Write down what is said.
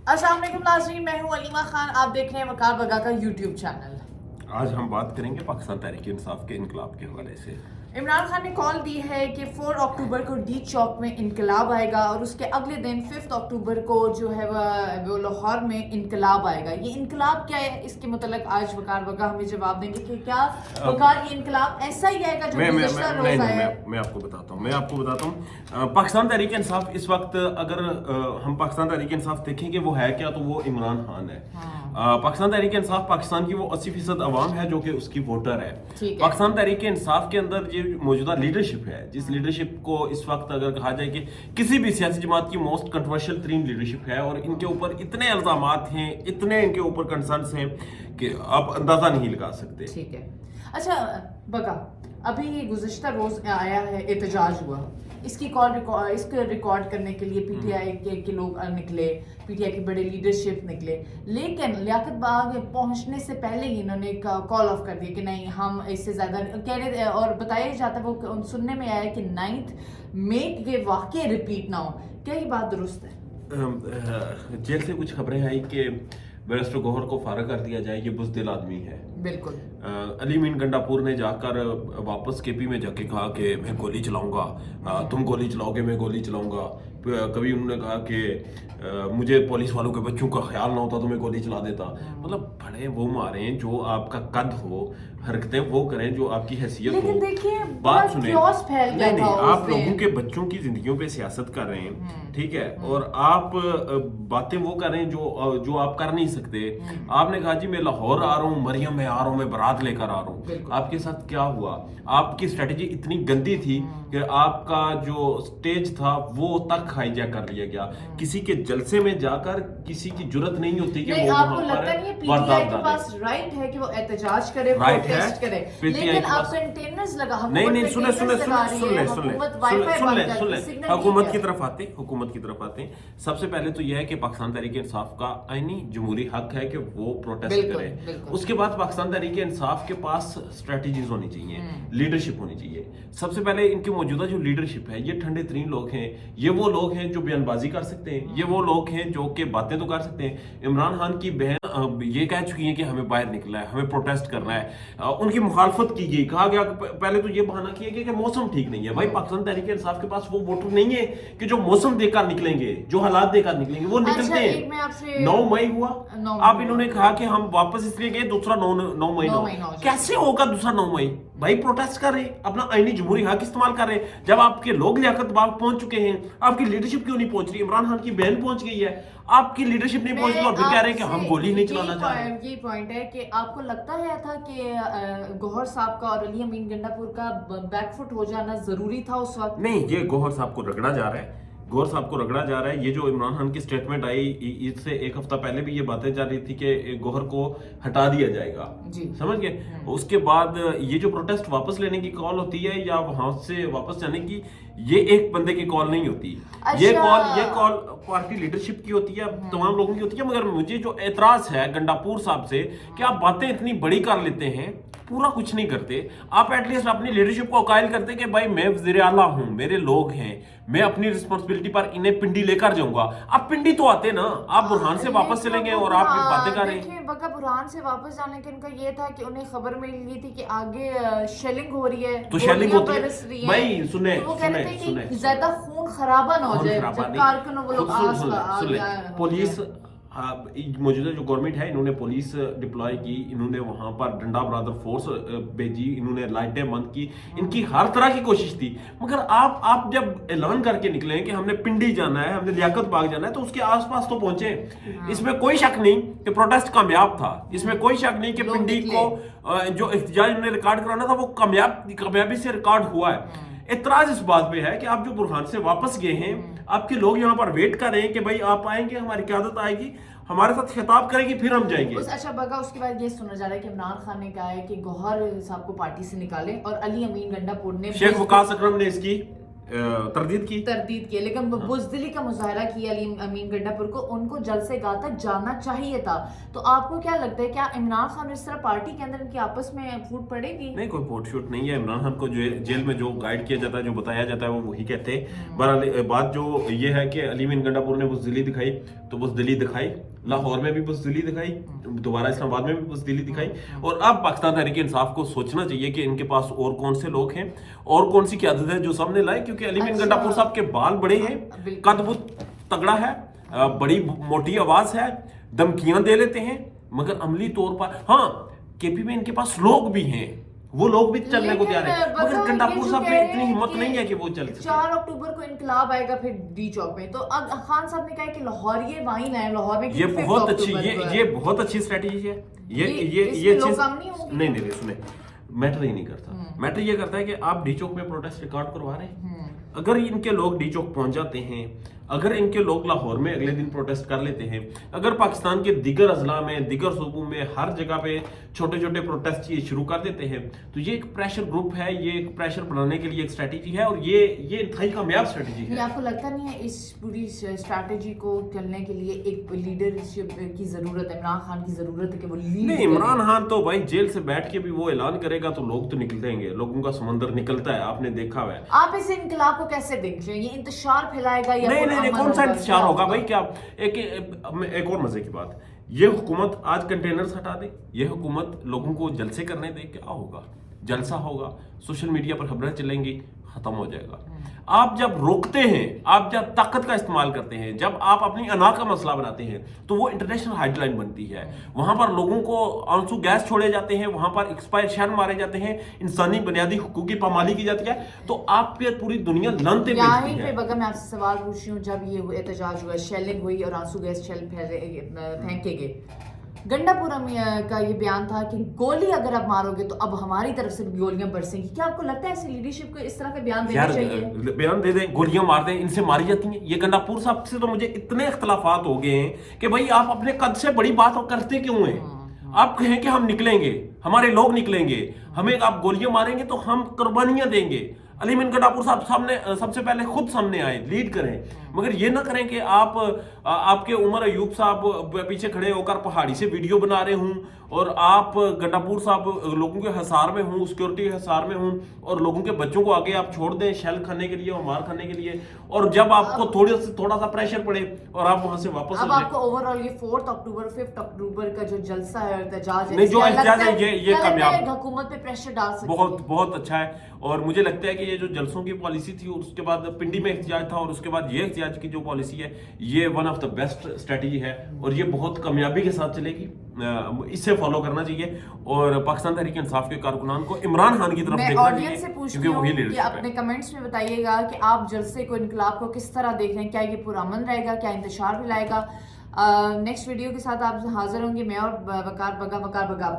السلام علیکم ناظرین، میں ہوں علیمہ خان، آپ دیکھ رہے ہیں وقار بگا کا یوٹیوب چینل۔ آج ہم بات کریں گے پاکستان تحریک انصاف کے انقلاب کے حوالے سے۔ عمران خان نے کال دی ہے کہ 4 اکتوبر کو ڈی چوک میں انقلاب آئے گا اور اس کے اگلے دن 5 اکتوبر کو جو ہے وہ لاہور میں انقلاب آئے گا۔ یہ انقلاب کیا ہے، اس کے متعلق آج وقار بگا ہمیں جواب دیں گے کہ کیا وقار یہ انقلاب ایسا ہی آئے گا جو گزشتہ روز آیا ہے؟ میں آپ کو بتاتا ہوں پاکستان تحریک انصاف اس وقت، اگر ہم پاکستان تحریک انصاف دیکھیں کہ وہ ہے کیا، تو وہ عمران خان ہے۔ پاکستان تحریک انصاف پاکستان کی وہ 80% عوام ہے جو کہ اس کی ووٹر ہے۔ پاکستان تحریک انصاف کے اندر یہ موجودہ لیڈرشپ ہے، جس لیڈرشپ کو اس وقت اگر کہا جائے کہ کسی بھی سیاسی جماعت کی موسٹ کنٹروورشل ترین لیڈرشپ ہے، اور ان کے اوپر اتنے الزامات ہیں، اتنے ان کے اوپر کنسرنس ہیں کہ آپ اندازہ نہیں لگا سکتے۔ ٹھیک ہے، اچھا بگا، ابھی گزشتہ روز آیا ہے، احتجاج ہوا، اس کو ریکارڈ کرنے کے لیے پی ٹی آئی کے لوگ نکلے، پی ٹی آئی کے بڑے لیڈرشپ نکلے، لیکن لیاقت باغ پہنچنے سے پہلے ہی انہوں نے کال آف کر دیا کہ نہیں، ہم اس سے زیادہ کہہ رہے، اور بتایا جاتا ہے، وہ سننے میں آیا کہ 9 مئی کے واقعے ریپیٹ نہ ہو۔ کیا یہ بات درست ہے؟ جیل سے کچھ خبریں آئی کہ بیرسٹر گوہر کو فارغ کر دیا جائے، یہ بزدل آدمی ہے۔ بالکل۔ علی امین گنڈا پور نے جا کر واپس کے پی میں جا کے کہا کہ میں گولی چلاؤں گا، تم گولی چلاؤ گے، میں گولی چلاؤں گا۔ کبھی انہوں نے کہا کہ مجھے پولیس والوں کے بچوں کا خیال نہ ہوتا تو میں گولی چلا دیتا۔ مطلب بڑے وہ ماریں جو آپ کا قد ہو، حرکتیں وہ کریں جو آپ کی حیثیت ہو۔ بات سنیں، نہیں آپ لوگوں کے بچوں کی زندگیوں پہ سیاست کر رہے ہیں، ٹھیک ہے، اور آپ باتیں وہ کر رہے ہیں جو آپ کر نہیں سکتے۔ آپ نے کہا جی میں لاہور آ رہا ہوں، مریم میں آ رہا ہوں، میں برات لے کر آ رہا ہوں۔ آپ کے ساتھ کیا ہوا؟ آپ کی اسٹریٹجی اتنی گندی تھی کہ آپ کا جو سٹیج تھا وہ تک ہائی جیک کر لیا گیا۔ کسی کے جلسے میں جا کر کسی کی جرت نہیں ہوتی کہ وہ وہاں پر واردات ڈالے۔ پاس رائٹ ہے کہ وہ احتجاج کرے، پروٹیسٹ کرے، لیکن آپ کنٹینرز لگا، نہیں سنیں، حکومت کی طرف آتے ہیں۔ سب سے پہلے تو یہ ہے کہ پاکستان تحریک انصاف کا آئینی جمہوری حق ہے کہ وہ پروٹیسٹ کرے۔ اس کے بعد پاکستان تحریک انصاف کے پاس اسٹریٹجیز ہونی چاہیے، لیڈرشپ ہونی چاہیے۔ سب سے پہلے ان کی موجودہ جو لیڈرشپ ہے، یہ ٹھنڈے ترین لوگ ہیں، یہ وہ لوگ ہیں جو بیان بازی کر سکتے ہیں، یہ وہ لوگ ہیں جو کہ باتیں تو کر سکتے ہیں۔ عمران خان کی بہن یہ کہہ چکی ہیں کہ ہمیں باہر نکلنا ہے، ہمیں پروٹیسٹ کرنا ہے، ان کی مخالفت کی گئی، کہا گیا پہلے تو یہ بہانہ کیا گیا کہ موسم ٹھیک نہیں ہے۔ بھائی پاکستان تحریک انصاف کے پاس وہ ووٹر نہیں ہے کہ جو موسم دیکھ کر نکلیں گے، جو حالات دیکھ کر نکلیں گے، وہ نکلتے ہیں۔ 9 مئی ہوا، اب انہوں نے کہا کہ ہم واپس اس لیے گئے دوسرا 9 مئی کیسے ہوگا دوسرا 9 مئی؟ بھائی پروٹیسٹ کر رہے ہیں، اپنا آئینی جمہوری حق استعمال کر رہے ہیں۔ جب آپ کے لوگ لیاقت باغ پہنچ چکے ہیں، آپ کی لیڈرشپ کیوں نہیں پہنچ رہی؟ عمران خان کی بہن پہنچ گئی ہے، آپ کی لیڈرشپ نہیں پہنچ رہی، اور پھر کہہ رہے ہیں کہ ہم گولی نہیں چلانا چاہ رہے ہیں۔ یہ پوائنٹ ہے کہ آپ کو لگتا ہے تھا کہ گوہر صاحب کا اور علی امین گنڈا پور کا بیک فٹ ہو جانا ضروری تھا اس وقت؟ نہیں، یہ گوہر صاحب کو رگڑا جا رہا ہے، گوہر صاحب کو رگڑا جا رہا ہے۔ یہ جو عمران خان کی سٹیٹمنٹ آئی، اس سے ایک ہفتہ پہلے بھی یہ باتیں چل رہی تھی کہ گوہر کو ہٹا دیا جائے گا، سمجھ گئے؟ اس کے بعد یہ جو پروٹیسٹ واپس لینے کی کال ہوتی ہے یا وہاں سے واپس جانے کی، یہ ایک بندے کی کال نہیں ہوتی، یہ کال پارٹی لیڈرشپ کی ہوتی ہے، تمام لوگوں کی ہوتی ہے۔ مگر مجھے جو اعتراض ہے گنڈا پور صاحب سے کہ آپ باتیں اتنی بڑی کر لیتے ہیں، پورا کچھ نہیں کرتے۔ آپ ایٹ لیسٹ اپنی لیڈرشپ کو قائل کرتے کہ بھائی میں وزیر اعلیٰ ہوں، میرے لوگ ہیں، میں اپنی رسپانسبلٹی پر انہیں پنڈی لے کر جاؤں گا۔ آپ پنڈی تو آتے نا، آپ برہان سے واپس چلیں گے اور آپ باتیں کر رہے ہیں۔ بگا برہان سے واپس جانے کا ان کا یہ تھا کہ انہیں خبر ملی تھی کہ آگے شیلنگ ہو رہی ہے، تو شیلنگ ہوتی ہے بھائی، سنیں وہ کہہ رہے تھے کہ زیادہ خون خرابہ نہ ہو جائے جب کارکنوں وہ لوگ پولیس موجودہ جو گورنمنٹ ہے، انہوں نے پولیس ڈپلوائے کی، انہوں نے وہاں پر ڈنڈا برادر فورس بھیجی، انہوں نے لائٹیں بند کی، ان کی ہر طرح کی کوشش تھی۔ مگر آپ جب اعلان کر کے نکلے ہیں کہ ہم نے پنڈی جانا ہے، ہم نے لیاقت باغ جانا ہے، تو اس کے آس پاس تو پہنچے۔ اس میں کوئی شک نہیں کہ پروٹیسٹ کامیاب تھا، اس میں کوئی شک نہیں کہ پنڈی کو جو احتجاج انہوں نے ریکارڈ کرانا تھا وہ کامیابی سے ریکارڈ ہوا ہے۔ اعتراض اس بات پہ ہے کہ آپ جو برہان سے واپس گئے ہیں، آپ کے لوگ یہاں پر ویٹ کر رہے ہیں کہ بھائی آپ آئیں گے، ہماری قیادت آئے گی، ہمارے ساتھ خطاب کریں گی، پھر ہم جائیں گے۔ اچھا بگا، اس کے بعد یہ سنا جا رہا ہے کہ عمران خان نے کہا ہے کہ گوہر صاحب کو پارٹی سے نکالیں، اور علی امین گنڈا پور نے شیخ وقاص اکرم نے اس کی تردید کی لیکن بزدلی کا مظاہرہ کیا امین گنڈا پور کو، ان کو جلسے گاہ تک جانا چاہیے تھا. تو آپ کو کیا لگتا ہے کیا عمران خان اس طرح پارٹی کے اندر ان کی آپس میں پھوٹ پڑے گی؟ نہیں، کوئی پھوٹ شوٹ نہیں ہے. عمران خان کو جو جیل میں جو گائیڈ کیا جاتا ہے، جو بتایا جاتا ہے، وہ وہی کہتے ہیں. بہرحال بات جو یہ ہے کہ علی امین گنڈا پور نے بزدلی دکھائی تو بزدلی دکھائی، لاہور میں بھی بزدلی دکھائی، دوبارہ اسلام آباد میں بھی بزدلی دکھائی. اور اب پاکستان تحریک انصاف کو سوچنا چاہیے کہ ان کے پاس اور کون سے لوگ ہیں اور کون سی قیادت ہے جو سامنے لائے. کیونکہ علی امین گنڈا پور صاحب کے بال بڑے ہیں، قد بہت تگڑا ہے، بڑی موٹی آواز ہے، دھمکیاں دے لیتے ہیں، مگر عملی طور پر ہاں کے پی میں ان کے پاس لوگ بھی ہیں، وہ لوگ بھی چلنے کو تیار ہیں، مگر گنڈا پور صاحب میں اتنی ہمت نہیں ہے کہ وہ چل سکے. 4 اکتوبر کو انقلاب آئے گا پھر ڈی چوک میں، تو اب خان صاحب نے کہا کہ لاہور یہ وائن ہے، لاہور میں یہ بہت اچھی اسٹریٹجی ہے. یہ چیز نہیں سنیں، میٹر ہی نہیں کرتا. میٹر یہ کرتا ہے کہ آپ ڈی چوک میں پروٹیسٹ ریکارڈ کروا رہے ہیں، اگر ان کے لوگ ڈی چوک پہنچ جاتے ہیں، اگر ان کے لوگ لاہور میں اگلے دن پروٹیسٹ کر لیتے ہیں، اگر پاکستان کے دیگر اضلاع میں، دیگر صوبوں میں ہر جگہ پہ چھوٹے چھوٹے پروٹیسٹ یہ شروع کر دیتے ہیں، تو یہ ایک پریشر گروپ ہے، یہ ایک پریشر بنانے کے لیے ایک اسٹریٹجی ہے، اور یہ انتہائی کامیاب اسٹریٹجی ہے. آپ کو لگتا نہیں ہے اس پوری اسٹریٹجی کو چلنے کے لیے ایک لیڈرشپ کی ضرورت ہے، عمران خان کی ضرورت ہے کہ وہ لیڈ نہیں، عمران خان تو بھائی جیل سے بیٹھ کے بھی وہ اعلان کرے گا تو لوگ تو نکل دیں گے، لوگوں کا سمندر نکلتا ہے، آپ نے دیکھا ہوا ہے. آپ اس انقلاب کو کیسے دیکھ رہے ہیں؟ یہ انتشار پھیلائے گا یا نہیں کون سا انتشار ہوگا بھائی؟ کیا ایک اور مزے کی بات، یہ حکومت آج کنٹینرز ہٹا دے، یہ حکومت لوگوں کو جلسے کرنے دے، کیا ہوگا؟ جلسہ ہوگا، سوشل میڈیا پر خبریں چلیں گی، ختم ہو جائے گا. آپ جب روکتے ہیں، آپ جب طاقت کا استعمال کرتے ہیں، جب آپ اپنی انا کا مسئلہ بناتے ہیں، تو وہ انٹرنیشنل ہیڈ لائن بنتی ہے. وہاں پر لوگوں کو آنسو گیس چھوڑے جاتے ہیں، وہاں پر ایکسپائر شیل مارے جاتے ہیں، انسانی بنیادی حقوق کی پامالی کی جاتی ہے، تو آپ پہ پوری دنیا لانتیں بھیجتی ہے. بغیر میں آپ سے سوال پوچھ رہی ہوں، جب یہ احتجاج ہوا، شیلنگ ہوئی اور آنسو گیس شیل پھینکے گئے، گنڈا پورا کا یہ بیان تھا کہ گولی اگر آپ مارو گے تو اب ہماری طرف سے گولیاں برسیں گی. کیا آپ کو لگتا ہے ایسی لیڈرشپ کو اس طرح کے بیان دینا چاہیے؟ بیان دے دیں، گولیاں مار دیں، ان سے ماری جاتی ہیں. یہ گنڈا پور صاحب سے تو مجھے اتنے اختلافات ہو گئے ہیں کہ بھائی آپ اپنے قد سے بڑی بات کرتے کیوں ہیں؟ آپ کہیں کہ ہم نکلیں گے، ہمارے لوگ نکلیں گے، ہمیں آپ گولیاں ماریں گے تو ہم قربانیاں دیں گے. علی امین گنڈا پور صاحب سب سے پہلے خود سامنے آئے، لیڈ کریں، مگر یہ نہ کریں کہ آپ کے عمر ایوب صاحب پیچھے کھڑے ہو کر پہاڑی سے ویڈیو بنا رہے ہوں، اور آپ گنڈا پور صاحب لوگوں کے حصار میں ہوں، سیکورٹی کے حصار میں ہوں، اور لوگوں کے بچوں کو آگے آپ چھوڑ دیں شیل کھانے کے لیے اور مار کھانے کے لیے، اور جب آپ کو تھوڑا سا پریشر پڑے اور آپ وہاں سے واپس اب آپ کو اوور آل یہ 4 اکتوبر 5 اکتوبر کا جو جلسہ ہے، احتجاج ہے، جو احتجاج ہے یہ کامیاب، حکومت پہ پریشر ڈال سکتی ہے، بہت اچھا ہے. اور مجھے لگتا ہے کہ یہ جو جلسوں کی پالیسی تھی، اور اس کے بعد پنڈی میں احتجاج تھا، اور اس کے بعد یہ احتجاج کی جو پالیسی ہے، یہ one of the best strategy ہے، اور یہ بہت کامیابی کے ساتھ چلے گی. اس سے فالو کرنا چاہیے، اور پاکستان تحریک انصاف کے کارکنان کو عمران خان کی طرف دیکھنا چاہیے، کیونکہ وہی لیڈرشپ ہے. اپنے کمنٹس میں بتائیے گا کہ آپ جلسے کو، انقلاب کو کس طرح دیکھ رہے ہیں؟ کیا یہ پرامن رہے گا؟ کیا انتشار پھیلائے گا؟ نیکسٹ ویڈیو کے ساتھ آپ حاضر ہوں گے، میں اور وقار بگا